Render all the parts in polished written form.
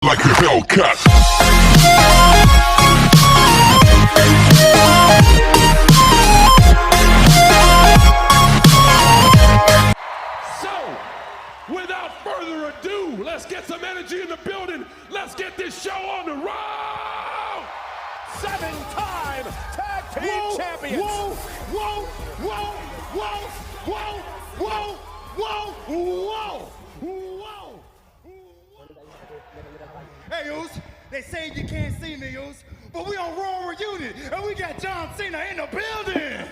Like a Hellcat. So, without further ado, let's get some energy in the building. Let's get this show on the road. 7-time tag team champions. Whoa, whoa, whoa, whoa, whoa, whoa, whoa, whoa, whoa. Hey, Oos, they say you can't see me, Oos, but we on Raw Reunion, and we got John Cena in the building.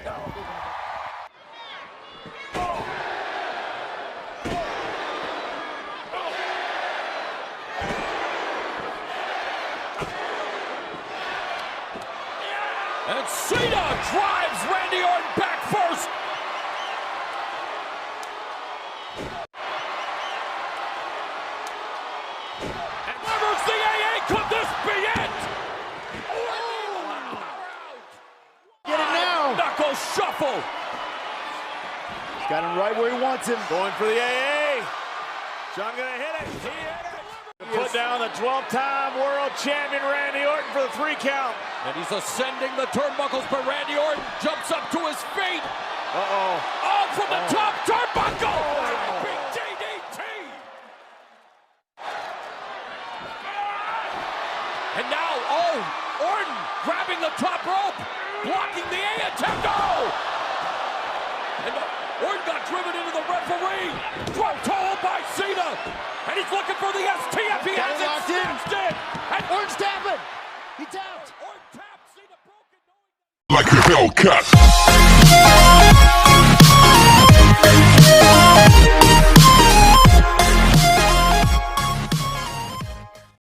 And Cena drives Randy Orton back first. And delivers the AA. Could this be it? Get it now. Knuckle shuffle. Got him right where he wants him. Going for the AA. John gonna hit it. He hit it. Put down the 12-time world champion Randy Orton for the 3 count. And he's ascending the turnbuckles, but Randy Orton jumps up to his feet. Uh-oh. Oh, from the top turnbuckle! Big DDT! And now, Orton grabbing the top rope, blocking the A attempt. Oh! And Orton got driven into the referee. Throw toe by Cena. And he's looking for the STF. He has it locked in. And Orton's tapping. He tapped. Orton tapped. Cena broke it. Like a Hellcat.